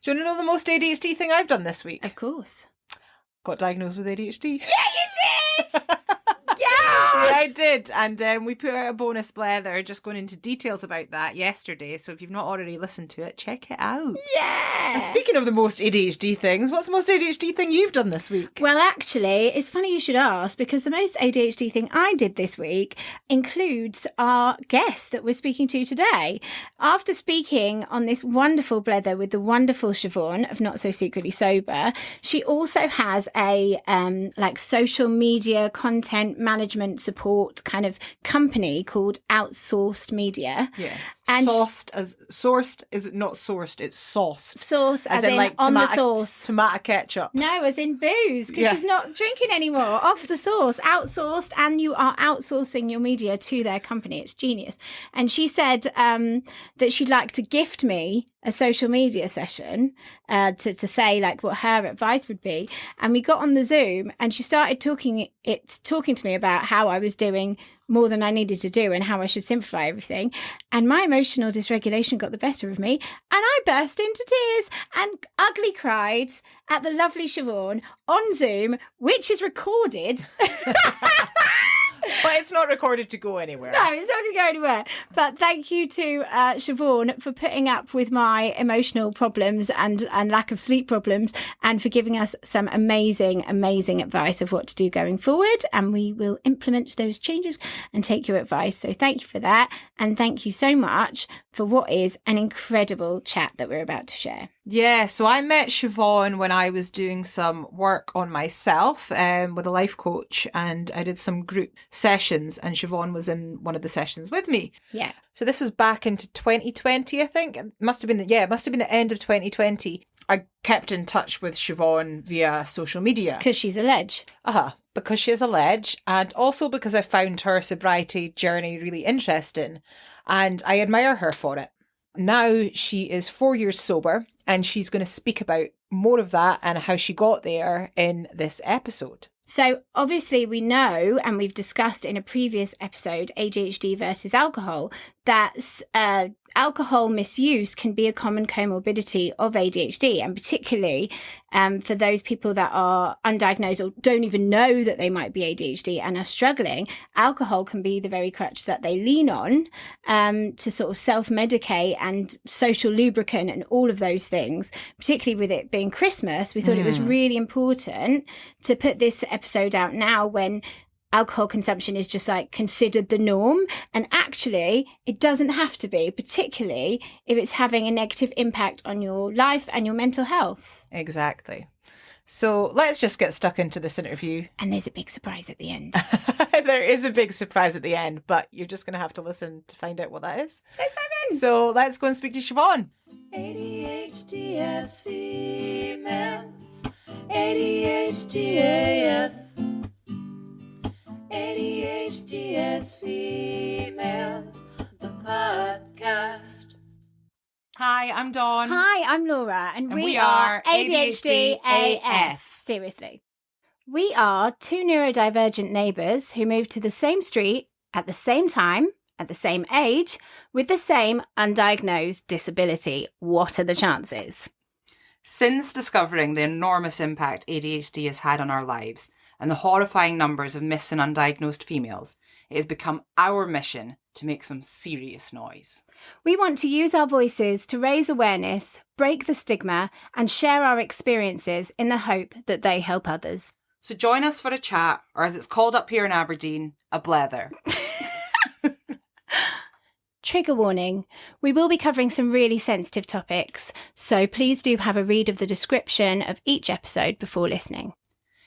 Do you want to know the most ADHD thing I've done this week? Of course. Got diagnosed with ADHD. Yeah, you did! Yeah, I did. And we put out a bonus blether just going into details about that yesterday. So if you've not already listened to it, check it out. Yeah! And speaking of the most ADHD things, what's the most ADHD thing you've done this week? Well, actually, it's funny you should ask, because the most ADHD thing I did this week includes our guest that we're speaking to today. After speaking on this wonderful blether with the wonderful Siobhan of Not So Secretly Sober, she also has a social media content management support kind of company called Outsourced Media. Yeah. And sourced is not sourced, it's sauced. Sauce as in like on the sauce. Tomato ketchup. No, as in booze, because she's not drinking anymore. Off the sauce, outsourced, and you are outsourcing your media to their company. It's genius. And she said that she'd like to gift me a social media session to say like what her advice would be. And we got on the Zoom and she started talking to me about how I was doing more than I needed to do and how I should simplify everything. And my emotional dysregulation got the better of me. And I burst into tears and ugly cried at the lovely Siobhan on Zoom, which is recorded. But it's not recorded to go anywhere. No, it's not going to go anywhere. But thank you to Siobhan for putting up with my emotional problems and lack of sleep problems, and for giving us some amazing, amazing advice of what to do going forward. And we will implement those changes and take your advice. So thank you for that. And thank you so much for what is an incredible chat that we're about to share. Yeah, so I met Siobhan when I was doing some work on myself with a life coach, and I did some group sessions, and Siobhan was in one of the sessions with me. Yeah. So this was back into 2020, I think. It must have been the end of 2020. I kept in touch with Siobhan via social media. Because she's a ledge. Because she's a ledge, and also because I found her sobriety journey really interesting, and I admire her for it. Now she is 4 years sober, and she's going to speak about more of that and how she got there in this episode. So obviously we know, and we've discussed in a previous episode, ADHD versus alcohol, that alcohol misuse can be a common comorbidity of ADHD, and particularly for those people that are undiagnosed or don't even know that they might be ADHD and are struggling, alcohol can be the very crutch that they lean on to sort of self-medicate and social lubricant and all of those things. Particularly with it being Christmas, we thought it was really important to put this episode out now when alcohol consumption is just like considered the norm, and actually it doesn't have to be, particularly if it's having a negative impact on your life and your mental health. Exactly. So let's just get stuck into this interview. And there's a big surprise at the end. There is a big surprise at the end, but you're just going to have to listen to find out what that is. Let's dive in. So let's go and speak to Siobhan. ADHD as females, ADHD AF. ADHD as females, the podcast. Hi, I'm Dawn. Hi, I'm Laura, and we are ADHD AF. AF. Seriously. We are two neurodivergent neighbours who moved to the same street at the same time, at the same age, with the same undiagnosed disability. What are the chances? Since discovering the enormous impact ADHD has had on our lives and the horrifying numbers of missing undiagnosed females, it has become our mission to make some serious noise. We want to use our voices to raise awareness, break the stigma, and share our experiences in the hope that they help others. So join us for a chat, or as it's called up here in Aberdeen, a blether. Trigger warning, we will be covering some really sensitive topics, so please do have a read of the description of each episode before listening.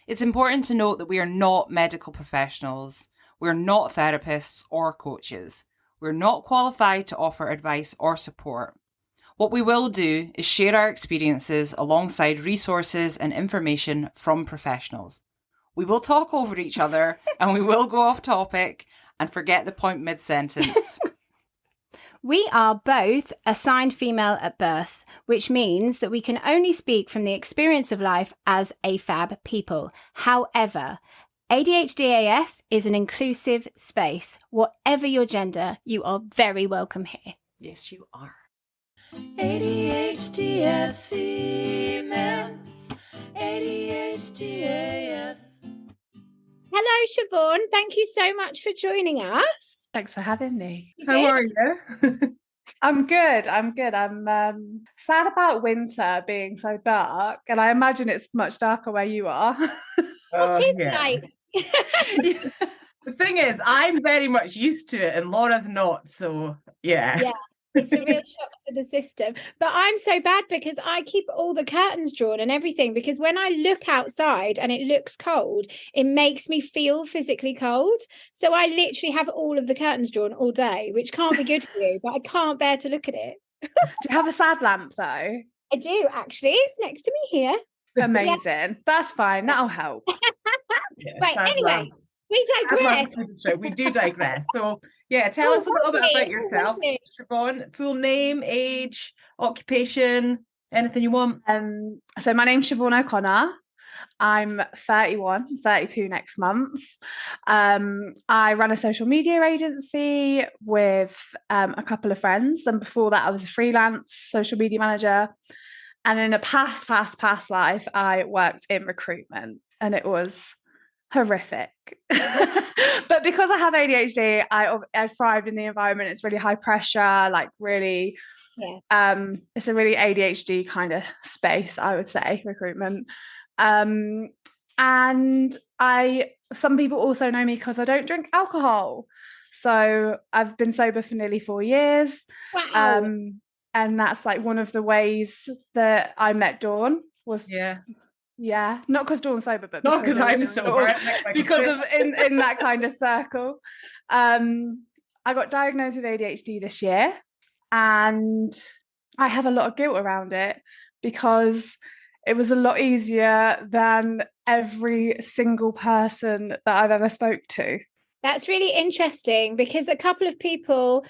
It's important to note that we are not medical professionals, we're not therapists or coaches, we're not qualified to offer advice or support. What we will do is share our experiences alongside resources and information from professionals. We will talk over each other and we will go off topic and forget the point mid-sentence. We are both assigned female at birth, which means that we can only speak from the experience of life as AFAB people. However, ADHD AF is an inclusive space. Whatever your gender, you are very welcome here. Yes, you are. ADHD as females. Siobhan. Thank you so much for joining us. Thanks for having me. How are you? I'm good. I'm sad about winter being so dark, and I imagine it's much darker where you are. What is like? The thing is, I'm very much used to it and Laura's not, so yeah. It's a real shock to the system. But I'm so bad because I keep all the curtains drawn and everything, because when I look outside and it looks cold, it makes me feel physically cold. So I literally have all of the curtains drawn all day, which can't be good for you, but I can't bear to look at it. Do you have a sad lamp though? I do, actually. It's next to me here. Amazing. That's fine. That'll help. Right, anyway. We digress. We do digress. So, yeah, tell us a little bit about yourself, Siobhan. Full name, age, occupation, anything you want. So my name's Siobhan O'Connor. I'm 31, 32 next month. I run a social media agency with a couple of friends, and before that I was a freelance social media manager. And in a past life, I worked in recruitment, and it was horrific. But because I have ADHD, I thrived in the environment. It's really high pressure, like really it's a really ADHD kind of space, I would say, recruitment. And some people also know me because I don't drink alcohol. So I've been sober for nearly 4 years. Wow. And that's like one of the ways that I met Dawn was not because Dawn's sober, but not because I'm sober, because of in that kind of circle. I got diagnosed with ADHD this year, and I have a lot of guilt around it because it was a lot easier than every single person that I've ever spoke to. That's really interesting, because a couple of people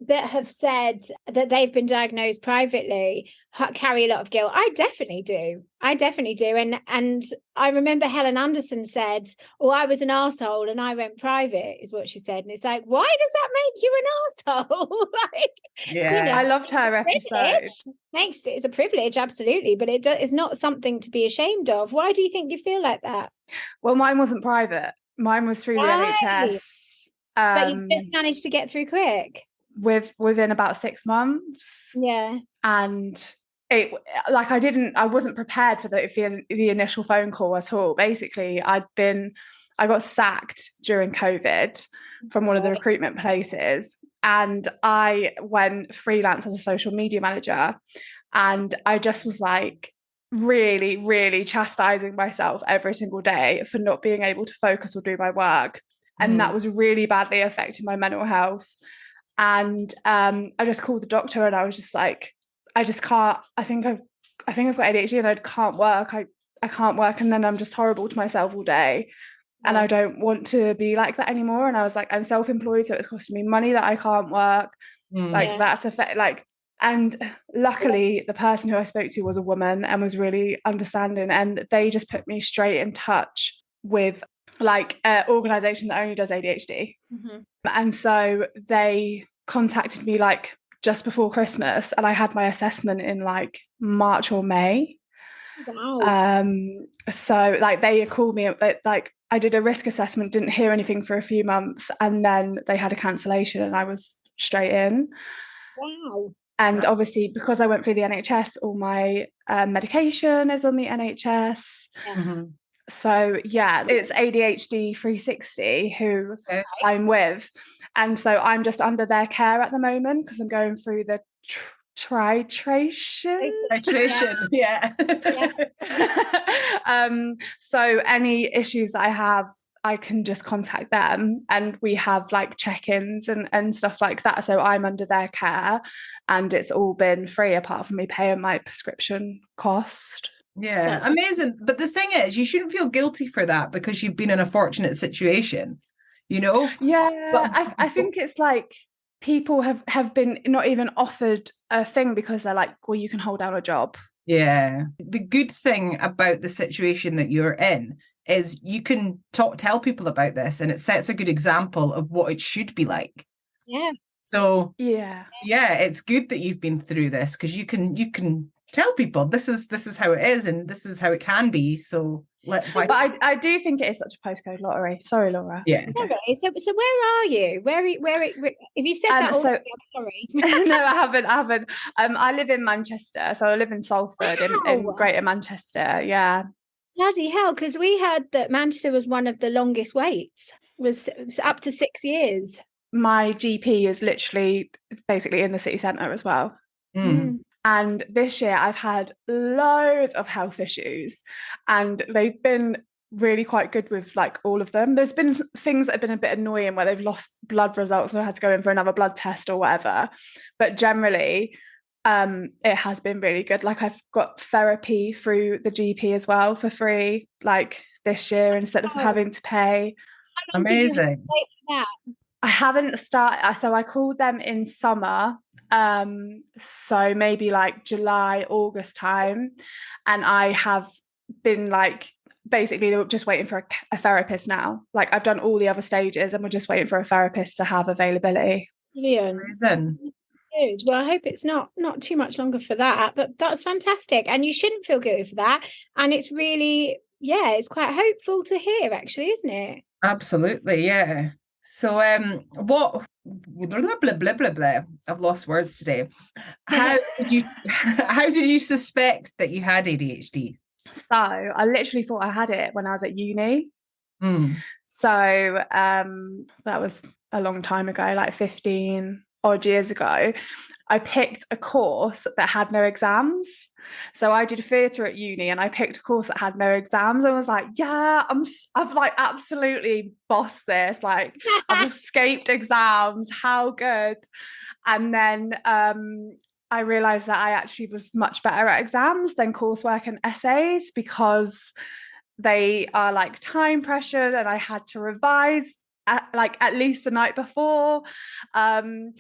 that have said that they've been diagnosed privately carry a lot of guilt. I definitely do. And I remember Helen Anderson said, I was an arsehole and I went private, is what she said. And it's like, why does that make you an arsehole? I loved her episode. It's a privilege, absolutely, but it's not something to be ashamed of. Why do you think you feel like that? Well, mine wasn't private. Mine was through the NHS. But you just managed to get through quick. Within about 6 months. And I wasn't prepared for the initial phone call at all. Basically, I got sacked during COVID from one of the recruitment places, and I went freelance as a social media manager, and I just was like really, really chastising myself every single day for not being able to focus or do my work. And that was really badly affecting my mental health. And I just called the doctor, and I was just like, I just can't. I think I've got ADHD, and I can't work. I can't work, and then I'm just horrible to myself all day, and I don't want to be like that anymore. And I was like, I'm self-employed, so it's costing me money that I can't work. That's and luckily the person who I spoke to was a woman and was really understanding, and they just put me straight in touch with like an organisation that only does ADHD. And so they contacted me like just before Christmas, and I had my assessment in like March or May. Wow. So like they called me, like I did a risk assessment, didn't hear anything for a few months, and then they had a cancellation and I was straight in. Wow. And obviously because I went through the NHS, all my medication is on the NHS. So it's ADHD 360 who I'm with, and so I'm just under their care at the moment because I'm going through the titration. So any issues that I have, I can just contact them, and we have like check-ins and stuff like that. So I'm under their care, and it's all been free apart from me paying my prescription cost. Yeah, amazing. But the thing is, you shouldn't feel guilty for that because you've been in a fortunate situation, you know? I think it's like people have been not even offered a thing because they're like, well, you can hold down a job. Yeah. The good thing about the situation that you're in is you can tell people about this, and it sets a good example of what it should be like. So it's good that you've been through this, because you can tell people this is how it is and this is how it can be. So But I do think it is such a postcode lottery. Sorry, Laura. Yeah. Okay. So where are you? Where if you said that already, I'm sorry. No, I haven't. I live in Manchester, so I live in Salford in Greater Manchester. Yeah. Bloody hell, because we heard that Manchester was one of the longest waits, was up to 6 years. My GP is literally basically in the city centre as well. And this year I've had loads of health issues, and they've been really quite good with like all of them. There's been things that have been a bit annoying where they've lost blood results and I had to go in for another blood test or whatever. But generally, it has been really good. Like I've got therapy through the GP as well for free, like this year instead of having to pay. Amazing. I haven't started, so I called them in summer. So maybe like July, August time. And I have been like, basically just waiting for a therapist now. Like I've done all the other stages and we're just waiting for a therapist to have availability. Brilliant. Good. Well, I hope it's not too much longer for that, but that's fantastic. And you shouldn't feel guilty for that. And it's really, it's quite hopeful to hear, actually, isn't it? Absolutely, yeah. So what blah, blah, blah, blah, blah. I've lost words today. How did you suspect that you had ADHD? So I literally thought I had it when I was at uni. So that was a long time ago, like 15 odd years ago. I picked a course that had no exams. So I did theatre at uni and I picked a course that had no exams. I was like, yeah, I've like absolutely bossed this. Like I've escaped exams. How good. And then I realised that I actually was much better at exams than coursework and essays because they are like time pressured and I had to revise at least the night before. And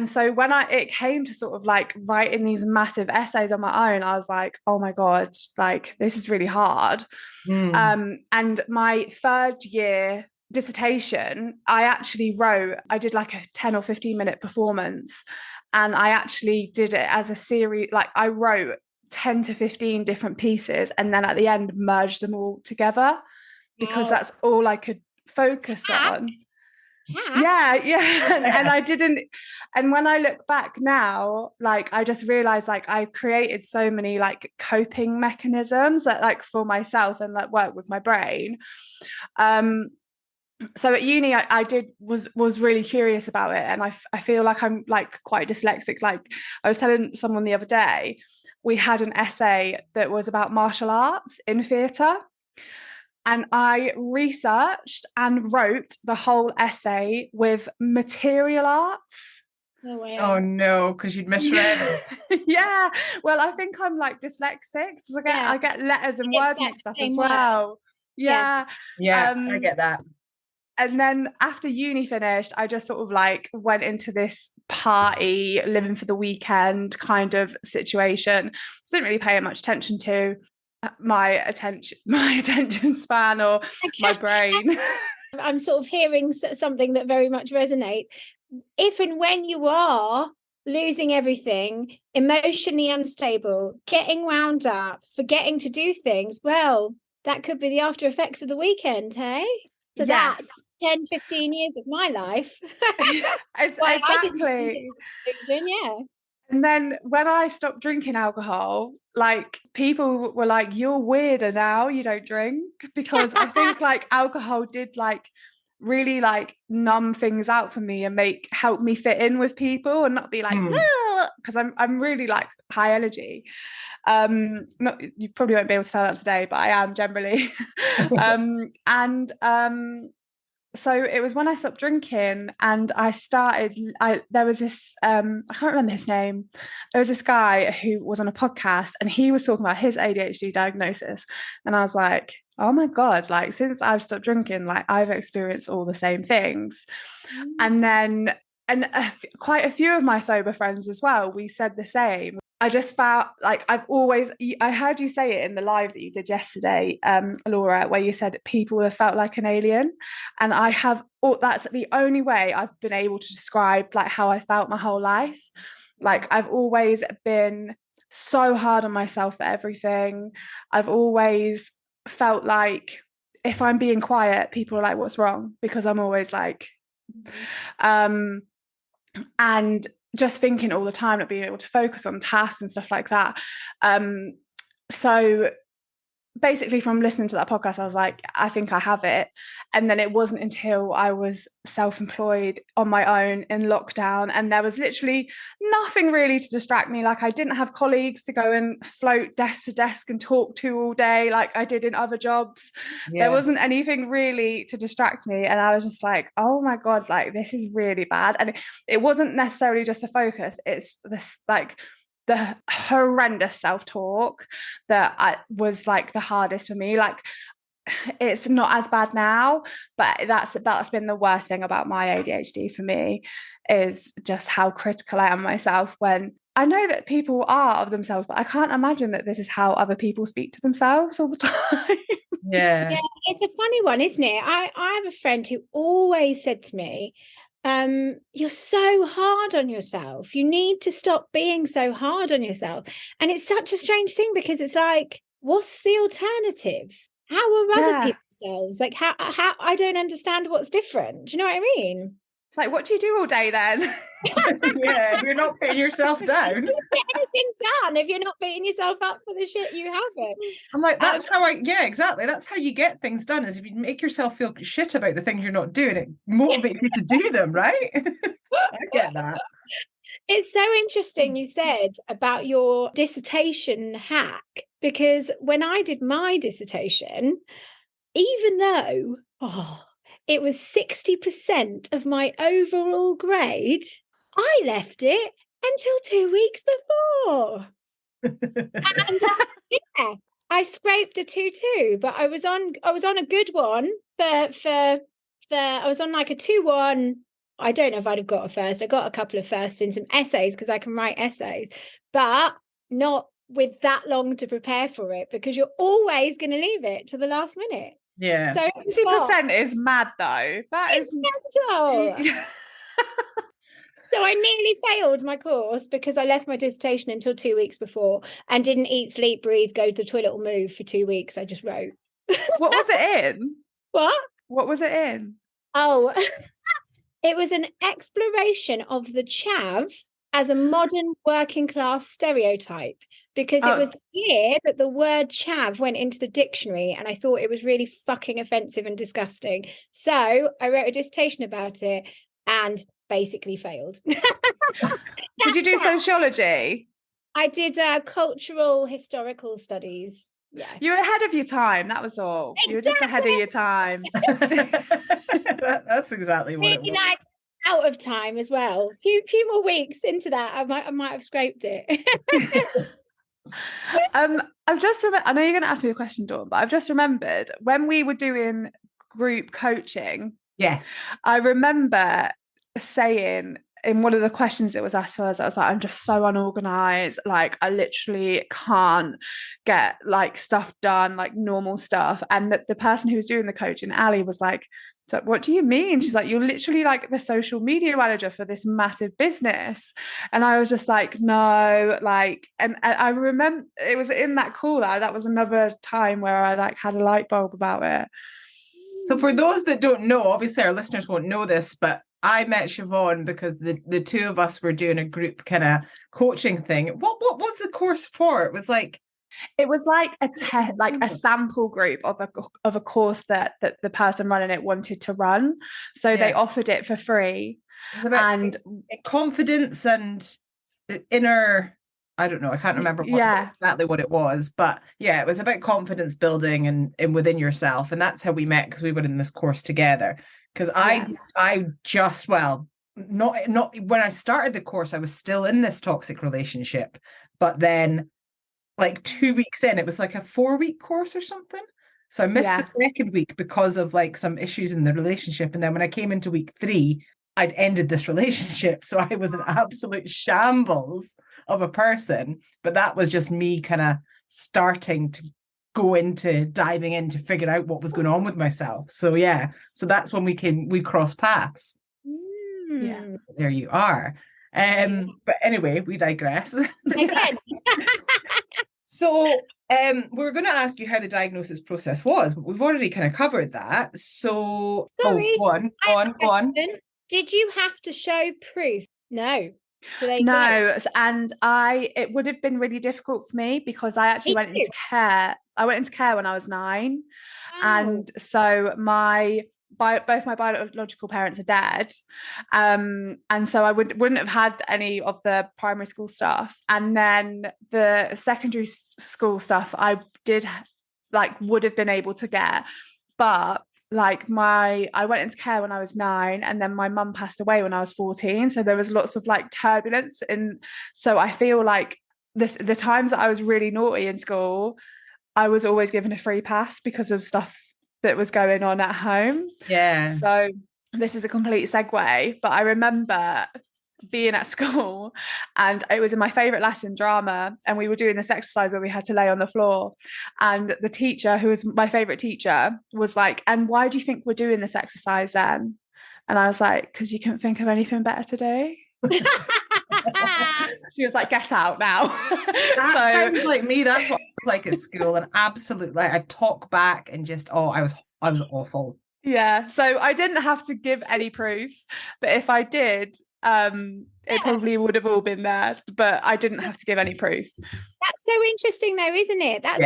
so when it came to sort of like writing these massive essays on my own, I was like, oh my God, like this is really hard. And my third year dissertation, I did like a 10 or 15 minute performance. And I actually did it as a series, like I wrote 10 to 15 different pieces and then at the end merged them all together because that's all I could focus on. Yeah. And I didn't, and when I look back now, like I just realized like I created so many like coping mechanisms that like for myself and like work with my brain. So at uni I was really curious about it, and I feel like I'm like quite dyslexic. Like I was telling someone the other day, we had an essay that was about martial arts in theatre. And I researched and wrote the whole essay with material arts. No way. Oh no, because you'd misread it. Yeah. Well, I think I'm like dyslexic, so I get letters and words mixed up as well. Yeah. I get that. And then after uni finished, I just sort of like went into this party, living for the weekend kind of situation. So didn't really pay much attention to my attention span or my brain. I'm sort of hearing something that very much resonates. If and when you are losing everything, emotionally unstable, getting wound up, forgetting to do things, well, that could be the after effects of the weekend, hey? So that's 10, 15 years of my life. Exactly. Yeah. And then when I stopped drinking alcohol, like people were like, you're weirder now, you don't drink. Because I think like alcohol did like really like numb things out for me and help me fit in with people and not be like, because I'm really like high energy. You probably won't be able to tell that today, but I am generally. So it was when I stopped drinking and there was this, I can't remember his name. There was this guy who was on a podcast and he was talking about his ADHD diagnosis. And I was like, oh my God, like since I've stopped drinking, like I've experienced all the same things. And then, quite a few of my sober friends as well, we said the same. I just felt like I heard you say it in the live that you did yesterday, Laura, where you said people have felt like an alien. And that's the only way I've been able to describe like how I felt my whole life. Like I've always been so hard on myself for everything. I've always felt like if I'm being quiet, people are like, what's wrong? Because I'm always like, and just thinking all the time, not being able to focus on tasks and stuff like that. So basically from listening to that podcast, I was like, I think I have it. And then it wasn't until I was self-employed on my own in lockdown, and there was literally nothing really to distract me. Like I didn't have colleagues to go and float desk to desk and talk to all day like I did in other jobs. There wasn't anything really to distract me, and I was just like, oh my God, like this is really bad. And it wasn't necessarily just a focus, it's this like the horrendous self-talk that was like the hardest for me. Like it's not as bad now, but that's been the worst thing about my ADHD for me, is just how critical I am myself, when I know that people are of themselves, but I can't imagine that this is how other people speak to themselves all the time. Yeah, it's a funny one, isn't it? I have a friend who always said to me, you're so hard on yourself. You need to stop being so hard on yourself. And it's such a strange thing, because it's like, what's the alternative? How are other people's selves? Like how I don't understand what's different. Do you know what I mean? It's like, what do you do all day then? Yeah, you're not putting yourself down. You don't get anything done if you're not beating yourself up for the shit you haven't. I'm like, that's exactly. That's how you get things done, is if you make yourself feel shit about the things you're not doing, it motivates you to do them, right? I get that. It's so interesting you said about your dissertation hack, because when I did my dissertation, even though it was 60% of my overall grade, I left it until 2 weeks before. And I scraped a 2-2, but I was on a good one for I was on like a 2-1. I don't know if I'd have got a first. I got a couple of firsts in some essays, because I can write essays, but not with that long to prepare for it, because you're always going to leave it to the last minute. Yeah. So 60% is mad though. That is mental. So I nearly failed my course because I left my dissertation until 2 weeks before and didn't eat, sleep, breathe, go to the toilet or move for 2 weeks. I just wrote. What was it in? What? What was it in? Oh, it was an exploration of the chav as a modern working class stereotype, because it was the year that the word chav went into the dictionary, and I thought it was really fucking offensive and disgusting. So I wrote a dissertation about it and basically failed. Did you do sociology? I did cultural historical studies. Yeah. You were ahead of your time, that was all. Exactly. You were just ahead of your time. That's exactly what it was. Like, out of time as well. Few more weeks into that, I might have scraped it. I've just I know you're going to ask me a question, Dawn, but I've just remembered when we were doing group coaching. Yes. I remember saying in one of the questions that was asked for us, I was like, I'm just so unorganized. Like I literally can't get like stuff done, like normal stuff. And that the person who was doing the coaching, Ali, was like, so what do you mean? She's like, you're literally like the social media manager for this massive business. And I was just like, no, like, and I remember it was in that call that was another time where I like had a light bulb about it. So for those that don't know, obviously our listeners won't know this, but I met Siobhan because the two of us were doing a group kind of coaching thing. What's the course for? It was like a sample group of a course that the person running it wanted to run. So they offered it for free. And confidence and inner, I don't know, I can't remember exactly what it was, but yeah, it was about confidence building and within yourself. And that's how we met, because we were in this course together. Because I just, well, not when I started the course, I was still in this toxic relationship, but then like 2 weeks in, it was like a 4-week course or something. So I missed the second week because of like some issues in the relationship. And then when I came into week 3, I'd ended this relationship. So I was an absolute shambles of a person. But that was just me kind of starting to diving in to figure out what was going on with myself. So yeah, so that's when we crossed paths. Yeah, so there you are. But anyway, we digress. So we're going to ask you how the diagnosis process was, but we've already kind of covered that. So Sorry, go on. Did you have to show proof? No. So there you No, and it would have been really difficult for me because I actually went into care. I went into care when I was 9, and so both my biological parents are dead, and so I wouldn't have had any of the primary school stuff, and then the secondary school stuff I did would have been able to get, but I went into care when I was 9, and then my mum passed away when I was 14, so there was lots of turbulence, and so I feel like the times that I was really naughty in school, I was always given a free pass because of stuff that was going on at home. So this is a complete segue, but I remember being at school, and it was in my favorite lesson, drama, and we were doing this exercise where we had to lay on the floor, and the teacher, who was my favorite teacher, was like, and why do you think we're doing this exercise then? And I was like, because you couldn't think of anything better to do. She was like, get out now. That sounds like me. That's what I was like at school, and absolutely, I talk back and just I was awful. Yeah, so I didn't have to give any proof, but if I did, it probably would have all been there, but I didn't have to give any proof. That's so interesting though, isn't it? That's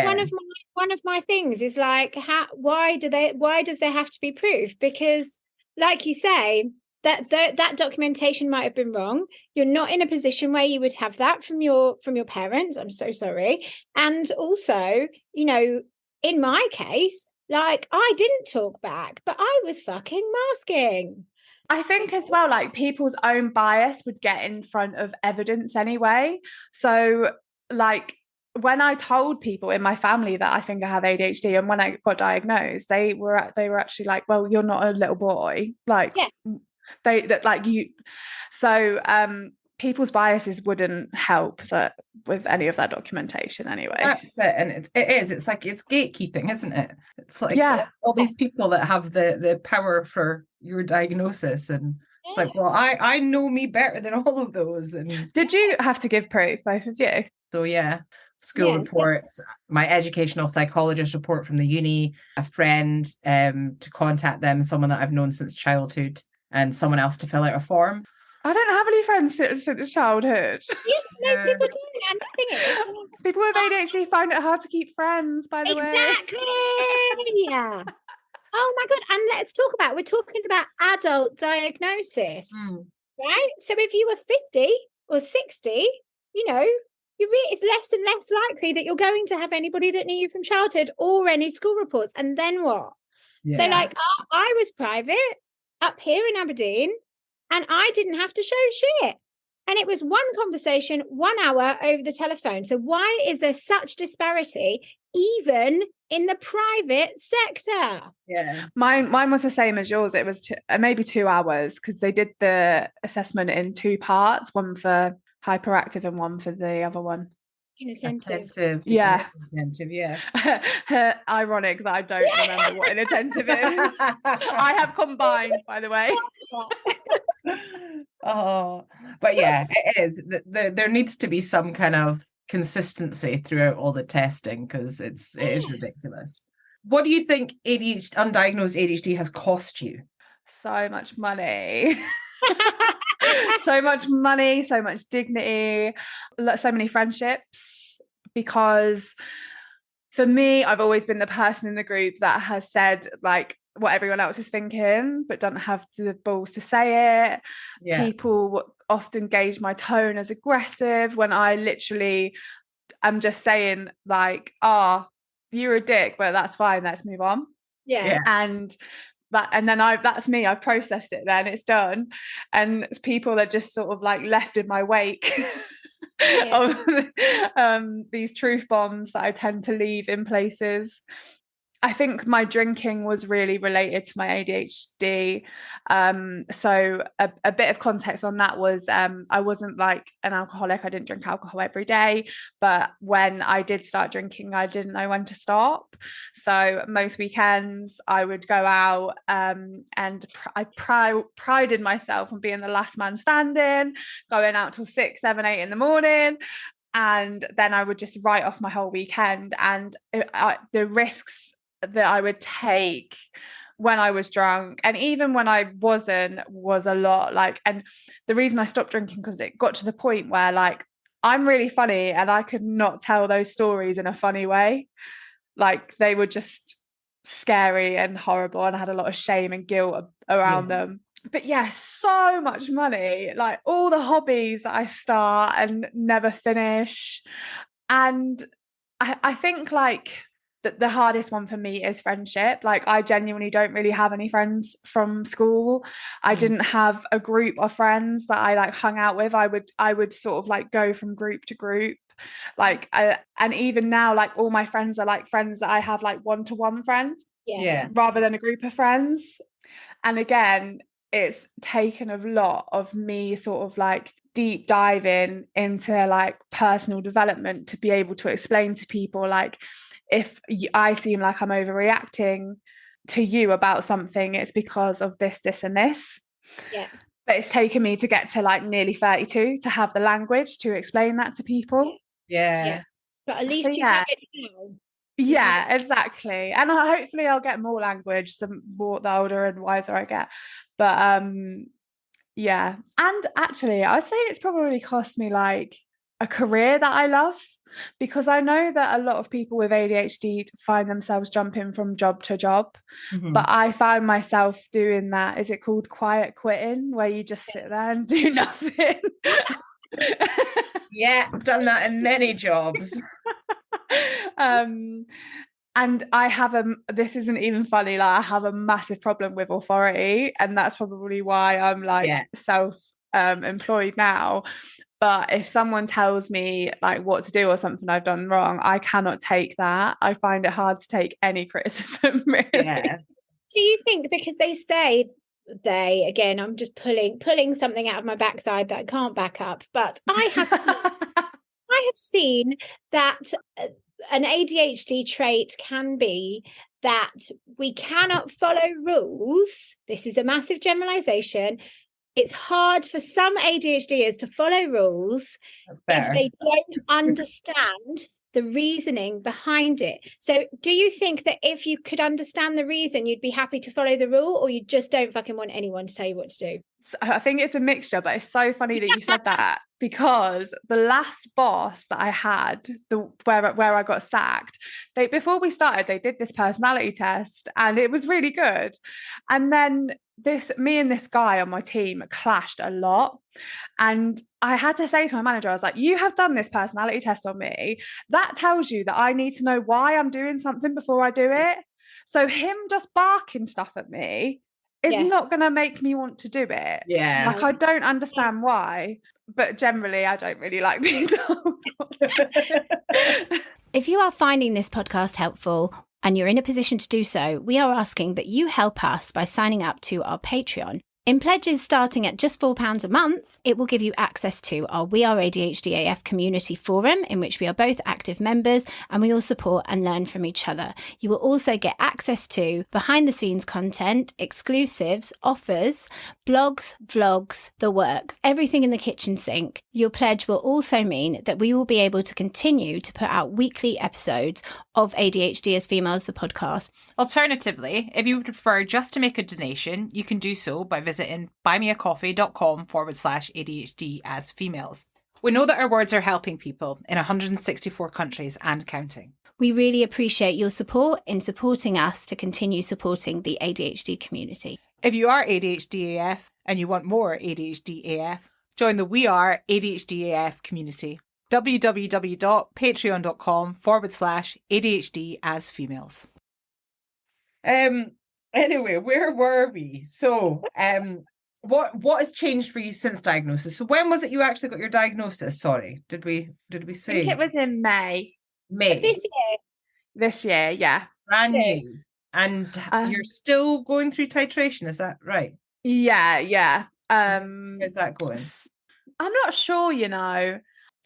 one of my things is why does there have to be proof? Because like you say, that documentation might have been wrong. You're not in a position where you would have that from your parents. I'm so sorry. And also, in my case, I didn't talk back, but I was fucking masking. I think as well, people's own bias would get in front of evidence anyway. So when I told people in my family that I think I have ADHD, and when I got diagnosed, they were actually like, well, you're not a little boy. People's biases wouldn't help that with any of that documentation anyway. That's it. And it is. It's like, it's gatekeeping, isn't it? It's like all these people that have the power for your diagnosis. And it's like, well, I know me better than all of those. And did you have to give proof, both of you? So school reports, my educational psychologist report from the uni, a friend to contact them, someone that I've known since childhood, and someone else to fill out a form. I don't have any friends since childhood. Yes, most people do. And the thing is, people with ADHD find it hard to keep friends, by the way. Exactly. Yeah. Oh my God. And we're talking about adult diagnosis, right? So if you were 50 or 60, it's less and less likely that you're going to have anybody that knew you from childhood or any school reports. And then what? Yeah. So I was private up here in Aberdeen, and I didn't have to show shit. And it was one conversation, 1 hour over the telephone. So why is there such disparity, even in the private sector? Yeah. Mine was the same as yours. It was maybe 2 hours, because they did the assessment in 2 parts, one for hyperactive and one for the other one. Inattentive. Yeah. Inattentive, yeah. Ironic that I don't remember what inattentive is. I have combined, by the way. But yeah, it is. There needs to be some kind of consistency throughout all the testing, because it is ridiculous. What do you think undiagnosed ADHD has cost you? So much money. So much money, so much dignity, so many friendships, because for me, I've always been the person in the group that has said what everyone else is thinking, but don't have the balls to say it. Yeah. People often gauge my tone as aggressive when I literally am just saying you're a dick, but that's fine, let's move on. Yeah. And then that's me, I've processed it, then it's done. And people are just sort of left in my wake of these truth bombs that I tend to leave in places. I think my drinking was really related to my ADHD. So a bit of context on that was I wasn't an alcoholic. I didn't drink alcohol every day. But when I did start drinking, I didn't know when to stop. So most weekends I would go out and I prided myself on being the last man standing, going out till 6, 7, 8 in the morning. and then I would just write off my whole weekend. And the risks that I would take when I was drunk, and even when I wasn't, was a lot. Like, and the reason I stopped drinking, because it got to the point where, like, I'm really funny and I could not tell those stories in a funny way. Like, they were just scary and horrible, and I had a lot of shame and guilt around them. But yeah, so much money, like all the hobbies that I start and never finish. And I think, like, the hardest one for me is friendship. Like, I genuinely don't really have any friends from school. I didn't have a group of friends that I like hung out with. I would sort of like go from group to group. Like, and even now, like, all my friends are like friends that I have, like one-to-one friends, rather than a group of friends. And again, it's taken a lot of me sort of like deep diving into like personal development to be able to explain to people, like, if I seem like I'm overreacting to you about something, it's because of this, this, and this. But it's taken me to get to like nearly 32 to have the language to explain that to people. But at least you have it now. Yeah, exactly. And hopefully I'll get more language the older and wiser I get. But yeah. And actually, I'd say it's probably cost me like a career that I love, because I know that a lot of people with ADHD find themselves jumping from job to job. But I found myself doing that. Is it called quiet quitting, where you just sit there and do nothing? Yeah, I've done that in many jobs. And I have this isn't even funny, like, I have a massive problem with authority, and that's probably why I'm like self employed now. But if someone tells me like what to do or something I've done wrong, I cannot take that. I find it hard to take any criticism, really. Do you think, because again, I'm just pulling something out of my backside that I can't back up, but I have seen that an ADHD trait can be that we cannot follow rules. This is a massive generalization. It's hard for some ADHDers to follow rules if they don't understand the reasoning behind it. So do you think that if you could understand the reason, you'd be happy to follow the rule, or you just don't fucking want anyone to tell you what to do? So I think it's a mixture, but it's so funny that you said that, because the last boss that I had, where I got sacked, before we started, they did this personality test and it was really good. And then me and this guy on my team clashed a lot. And I had to say to my manager, I was like, you have done this personality test on me. That tells you that I need to know why I'm doing something before I do it. So him just barking stuff at me is not going to make me want to do it. Like, I don't understand why, but generally I don't really like being told what to do. If you are finding this podcast helpful and you're in a position to do so, we are asking that you help us by signing up to our Patreon. In pledges starting at just £4 a month, it will give you access to our We Are ADHD AF community forum, in which we are both active members and we all support and learn from each other. You will also get access to behind the scenes content, exclusives, offers, blogs, vlogs, the works, everything in the kitchen sink. Your pledge will also mean that we will be able to continue to put out weekly episodes of ADHD as Females, the podcast. Alternatively, if you would prefer just to make a donation, you can do so by visiting buymeacoffee.com/ADHD as Females. We know that our words are helping people in 164 countries and counting. We really appreciate your support in supporting us to continue supporting the ADHD community. If you are ADHD AF and you want more ADHD AF, join the We Are ADHD AF community. www.patreon.com/ADHD as Females. Anyway, where were we? So, what has changed for you since diagnosis? So when was it you actually got your diagnosis? Sorry, did we say? I think it was in May. This year, yeah. Brand new. And you're still going through titration, is that right? Yeah. How's that going? I'm not sure,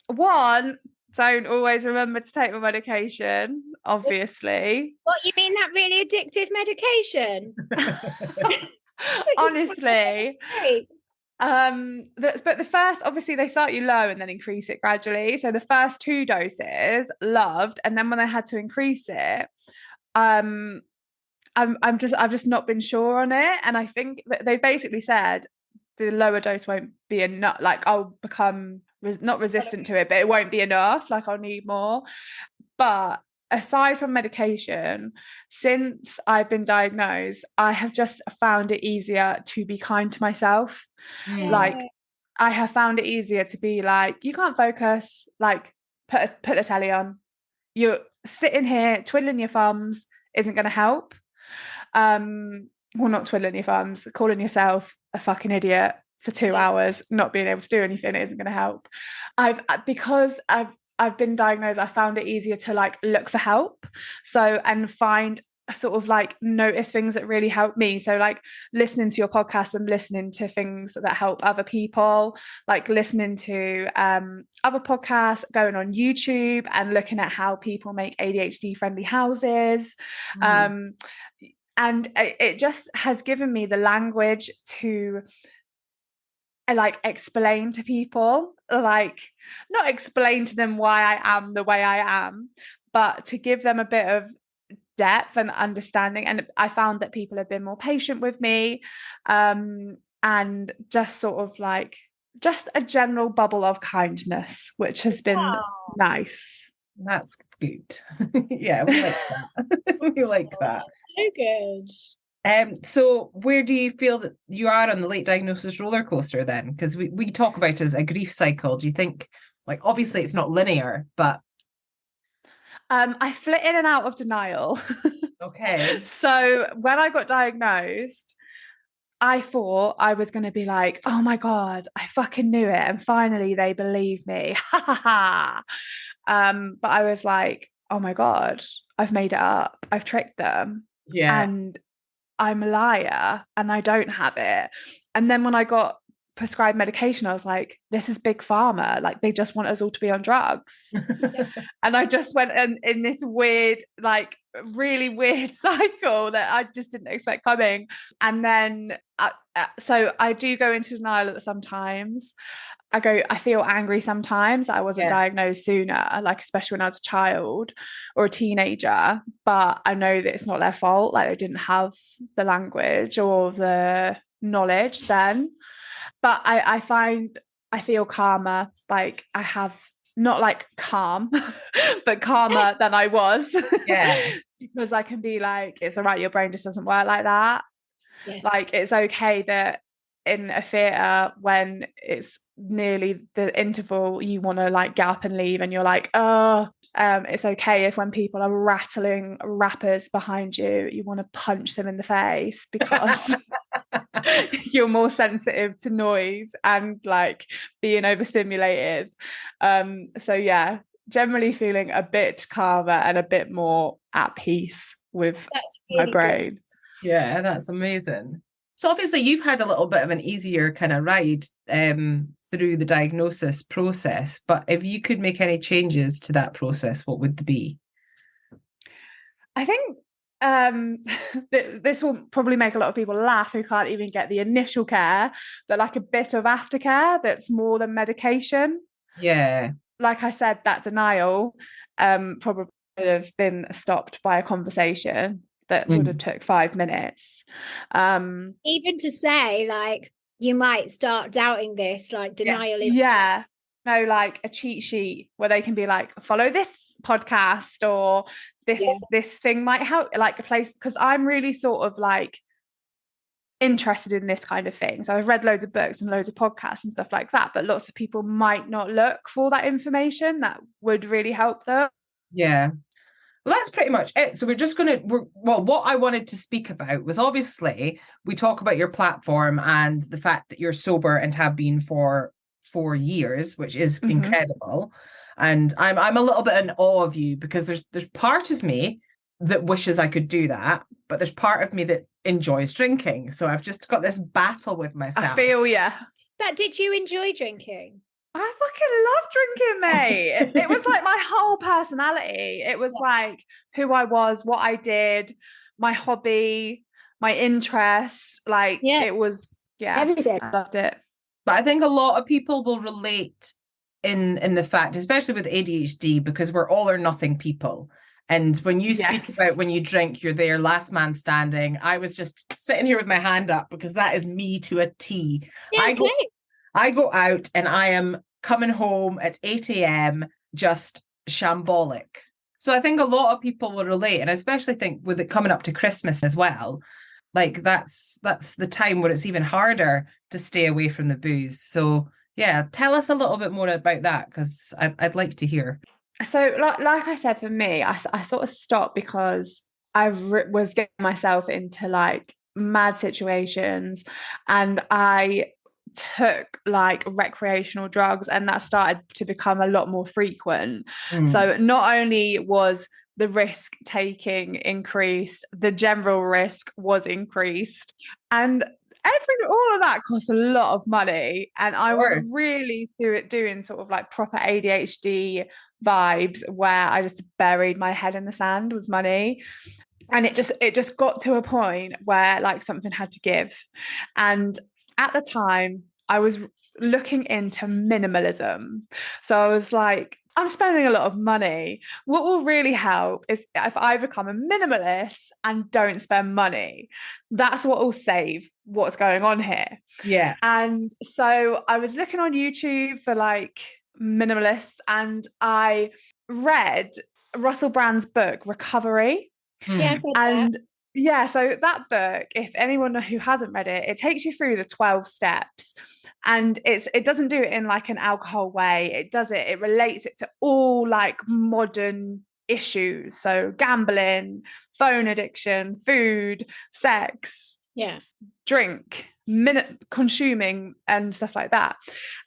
One, don't always remember to take my medication, obviously. What, you mean that really addictive medication? Honestly. But the first, obviously they start you low and then increase it gradually. So the first 2 doses loved, and then when I had to increase it, I've just not been sure on it. And I think that they basically said the lower dose won't be enough. Like I'll become not resistant to it, but it won't be enough. Like I'll need more. But aside from medication, since I've been diagnosed, I have just found it easier to be kind to myself. Like I have found it easier to be like, you can't focus, like put the telly on. You're sitting here twiddling your thumbs isn't going to help. Well, not twiddling your thumbs, calling yourself a fucking idiot for 2 hours, not being able to do anything isn't going to help. Because I've been diagnosed, I found it easier to like look for help. So, and find sort of like notice things that really help me. So like listening to your podcast and listening to things that help other people, like listening to other podcasts, going on YouTube and looking at how people make ADHD friendly houses. And it just has given me the language to like explain to people, like not explain to them why I am the way I am, but to give them a bit of depth and understanding. And I found that people have been more patient with me, and just sort of like just a general bubble of kindness, which has been nice. That's good. Yeah, we like that. We like that. So good. So where do you feel that you are on the late diagnosis roller coaster then? Because we talk about it as a grief cycle. Do you think, like, obviously it's not linear, but I flit in and out of denial. Okay. So when I got diagnosed, I thought I was going to be like, oh my God, I fucking knew it. And finally they believe me. Ha ha ha. But I was like, oh my God, I've made it up. I've tricked them. Yeah. And I'm a liar and I don't have it. And then when I got prescribed medication, I was like, this is big pharma. Like they just want us all to be on drugs. And I just went in this weird, like really weird cycle that I just didn't expect coming. And then, so I do go into denial sometimes. I feel angry sometimes that I wasn't diagnosed sooner, like especially when I was a child or a teenager, but I know that it's not their fault. Like they didn't have the language or the knowledge then. But I find I feel calmer. Like I have not like calm, but calmer than I was. Yeah. Because I can be like, it's all right, your brain just doesn't work like that. Yeah. Like it's okay that in a theatre when it's nearly the interval you want to like get up and leave and you're like, oh, it's okay if when people are rattling rappers behind you, you want to punch them in the face because you're more sensitive to noise and like being overstimulated. So yeah, generally feeling a bit calmer and a bit more at peace with my brain. Good. Yeah, that's amazing. So obviously you've had a little bit of an easier kind of ride through the diagnosis process, but if you could make any changes to that process, what would they be? I think this will probably make a lot of people laugh who can't even get the initial care, but like a bit of aftercare that's more than medication. Yeah. Like I said, that denial probably would have been stopped by a conversation that would have took 5 minutes. Even to say like you might start doubting this, like denial is no, like a cheat sheet where they can be like, follow this podcast or this thing might help, like a place, because I'm really sort of like interested in this kind of thing. So I've read loads of books and loads of podcasts and stuff like that, but lots of people might not look for that information that would really help them. Yeah. Well, that's pretty much it. So what I wanted to speak about was obviously we talk about your platform and the fact that you're sober and have been for 4 years, which is incredible. And I'm a little bit in awe of you because there's part of me that wishes I could do that, but there's part of me that enjoys drinking. So I've just got this battle with myself. I feel But did you enjoy drinking? I fucking love drinking, mate. It was like my whole personality. It was like who I was, what I did, my hobby, my interests. Like it was, everything. I loved it. But I think a lot of people will relate in the fact, especially with ADHD, because we're all or nothing people. And when you speak about when you drink, you're there, last man standing. I was just sitting here with my hand up because that is me to a T. Yes, I go out and I am coming home at 8 a.m. just shambolic. So I think a lot of people will relate, and I especially think with it coming up to Christmas as well, like that's the time where it's even harder to stay away from the booze. So yeah, tell us a little bit more about that, because I'd like to hear. So like I said, for me, I sort of stopped because I was getting myself into like mad situations, and I took like recreational drugs, and that started to become a lot more frequent. So not only was the risk taking increased, the general risk was increased, and all of that cost a lot of money. And I was really doing sort of like proper ADHD vibes where I just buried my head in the sand with money. And it just got to a point where like something had to give. And at the time I was looking into minimalism. So I was like, I'm spending a lot of money. What will really help is if I become a minimalist and don't spend money. That's what will save what's going on here. Yeah. And so I was looking on YouTube for like minimalists, and I read Russell Brand's book, Recovery. Yeah. And yeah, so that book, if anyone who hasn't read it, it takes you through the 12 steps. And it doesn't do it in like an alcohol way. It relates it to all like modern issues. So gambling, phone addiction, food, sex, drink, consuming, and stuff like that.